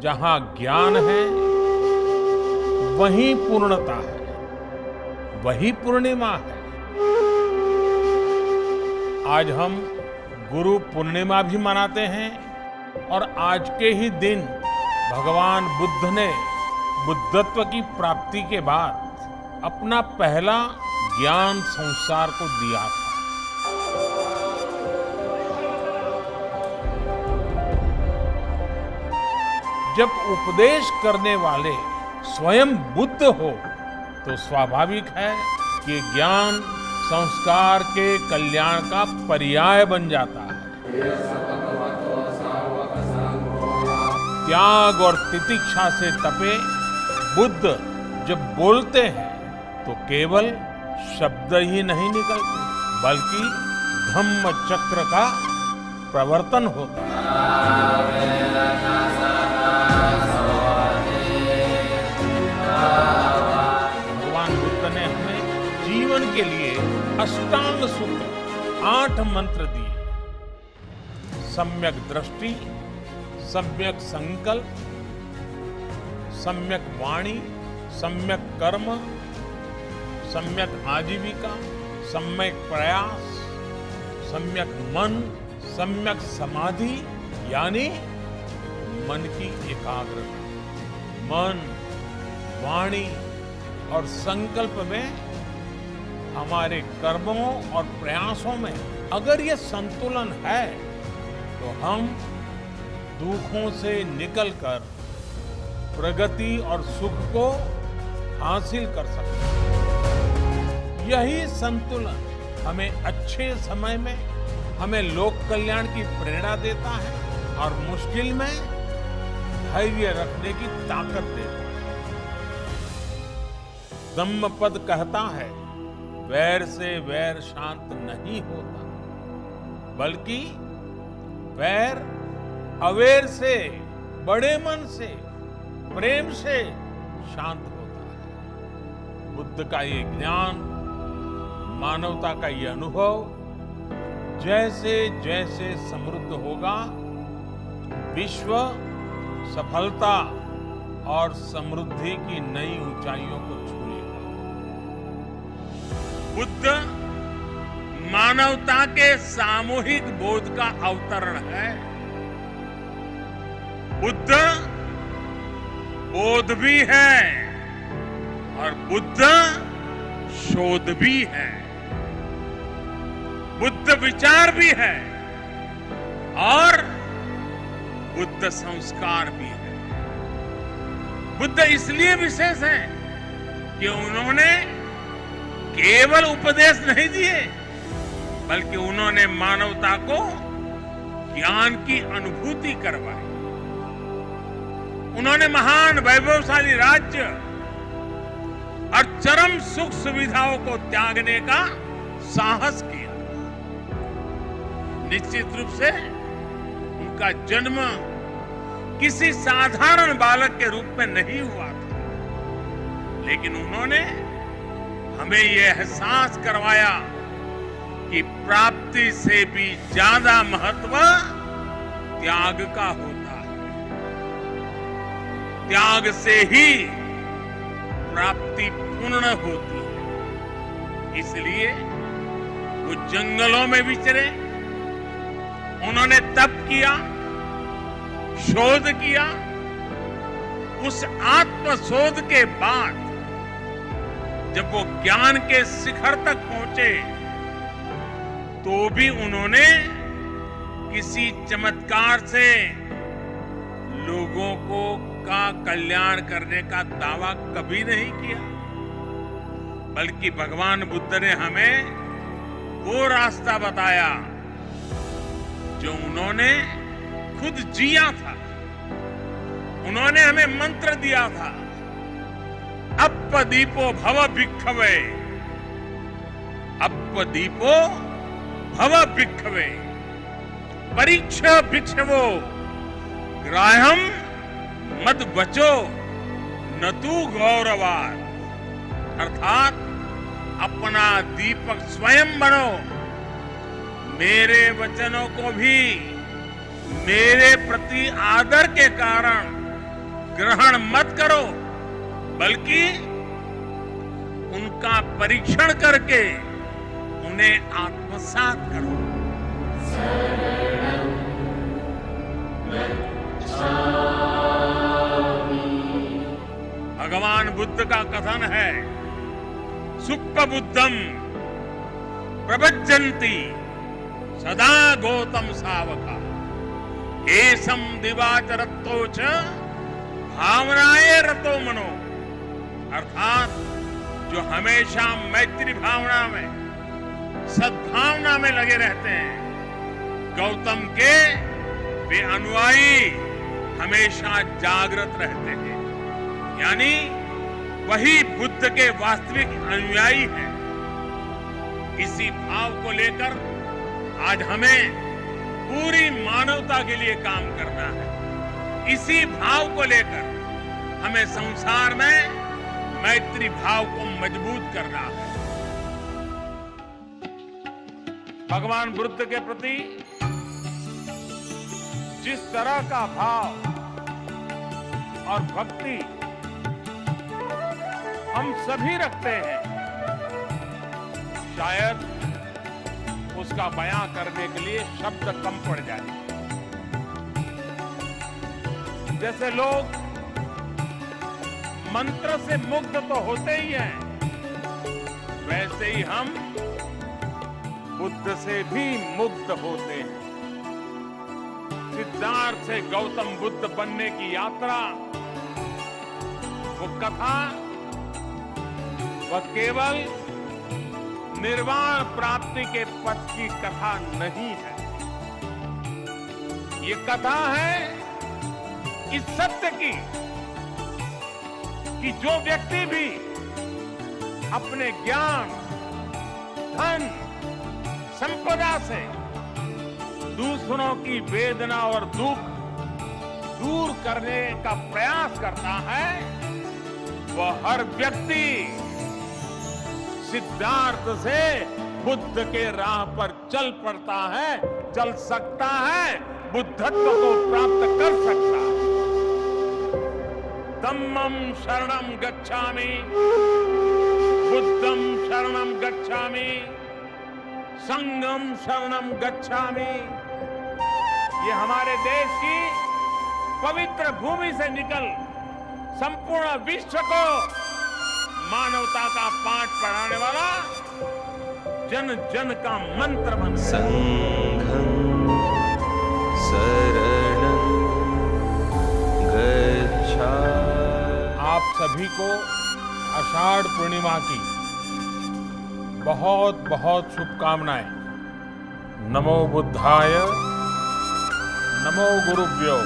जहां ज्ञान है वहीं पूर्णता है, वही पूर्णिमा है। आज हम गुरु पूर्णिमा भी मनाते हैं और आज के ही दिन भगवान बुद्ध ने बुद्धत्व की प्राप्ति के बाद अपना पहला ज्ञान संसार को दिया था। जब उपदेश करने वाले स्वयं बुद्ध हो तो स्वाभाविक है कि ज्ञान संस्कार के कल्याण का पर्याय बन जाता है। त्याग और तितिक्षा से तपे बुद्ध जब बोलते हैं तो केवल शब्द ही नहीं निकलते, बल्कि धम्म चक्र का प्रवर्तन होता है। भगवान बुद्ध ने हमें जीवन के लिए अष्टांग सूत्र 8 मंत्र दिए। सम्यक दृष्टि, सम्यक संकल्प, सम्यक वाणी, सम्यक कर्म, सम्यक आजीविका, सम्यक प्रयास, सम्यक मन, सम्यक समाधि यानी मन की एकाग्रता। मन, वाणी और संकल्प में, हमारे कर्मों और प्रयासों में अगर ये संतुलन है तो हम दुखों से निकलकर प्रगति और सुख को हासिल कर सकते हैं। यही संतुलन हमें अच्छे समय में हमें लोक कल्याण की प्रेरणा देता है और मुश्किल में धैर्य रखने की ताकत देता है। धम्मपद कहता है, वैर से वैर शांत नहीं होता, बल्कि वैर अवेर से, बड़े मन से, प्रेम से शांत होता है। बुद्ध का ये ज्ञान, मानवता का ये अनुभव जैसे जैसे समृद्ध होगा, विश्व सफलता और समृद्धि की नई ऊंचाइयों को छूएगा। बुद्ध मानवता के सामूहिक बोध का अवतरण है। बुद्ध बोध भी है और बुद्ध शोध भी है। बुद्ध विचार भी है और बुद्ध संस्कार भी है। बुद्ध इसलिए विशेष है कि उन्होंने केवल उपदेश नहीं दिए, बल्कि उन्होंने मानवता को ज्ञान की अनुभूति करवाई। उन्होंने महान वैभवशाली राज्य और चरम सुख सुविधाओं को त्यागने का साहस किया। निश्चित रूप से उनका जन्म किसी साधारण बालक के रूप में नहीं हुआ था, लेकिन उन्होंने हमें यह एहसास करवाया कि प्राप्ति से भी ज्यादा महत्व त्याग का होता है। त्याग से ही प्राप्ति पूर्ण होती है। इसलिए वो जंगलों में विचरे, उन्होंने तप किया, शोध किया। उस आत्मशोध के बाद जब वो ज्ञान के शिखर तक पहुंचे तो भी उन्होंने किसी चमत्कार से लोगों का कल्याण करने का दावा कभी नहीं किया, बल्कि भगवान बुद्ध ने हमें वो रास्ता बताया जो उन्होंने खुद जिया था। उन्होंने हमें मंत्र दिया था, अप्पदीपो भव भिक्खवे, अप्पदीपो भव भिक्खवे, परीक्षा भिक्षवो, ग्राह्यम मद बचो न तू गौरवाद। अर्थात अपना दीपक स्वयं बनो, मेरे वचनों को भी मेरे प्रति आदर के कारण ग्रहण मत करो, बल्कि उनका परीक्षण करके उन्हें आत्मसात करो। भगवान बुद्ध का कथन है, सुप्प बुद्धम प्रभज्जन्ति सदा गौतम सावका एसम दिवाचरत्तो च भावनाए रतो मनो। अर्थात जो हमेशा मैत्री भावना में, सद्भावना में लगे रहते हैं, गौतम के वे अनुयायी हमेशा जागृत रहते हैं। यानी वही बुद्ध के वास्तविक अनुयायी हैं। इसी भाव को लेकर आज हमें पूरी मानवता के लिए काम करना है। इसी भाव को लेकर हमें संसार में मैत्री भाव को मजबूत करना है। भगवान बुद्ध के प्रति जिस तरह का भाव और भक्ति हम सभी रखते हैं, शायद उसका बयां करने के लिए शब्द कम पड़ जाए। जैसे लोग मंत्र से मुग्ध तो होते ही हैं, वैसे ही हम बुद्ध से भी मुग्ध होते हैं। सिद्धार्थ से गौतम बुद्ध बनने की यात्रा, वो कथा, वह केवल निर्वाण प्राप्ति के पथ की कथा नहीं है। ये कथा है इस सत्य की कि जो व्यक्ति भी अपने ज्ञान, धन, संपदा से दूसरों की वेदना और दुख दूर करने का प्रयास करता है, वह हर व्यक्ति सिद्धार्थ से बुद्ध के राह पर चल पड़ता है, चल सकता है, बुद्धत्व को प्राप्त कर सकता है। धम्मं शरणं गच्छामि, बुद्धं शरणं गच्छामि, संघं शरणं गच्छामि। ये हमारे देश की पवित्र भूमि से निकल संपूर्ण विश्व को मानवता का पाठ पढ़ाने वाला जन जन का मंत्र बन। संघं शरणं गच्छामि। आप सभी को आषाढ़ पूर्णिमा की बहुत बहुत शुभकामनाएं। नमो बुद्धाय, नमो गुरुभ्यो।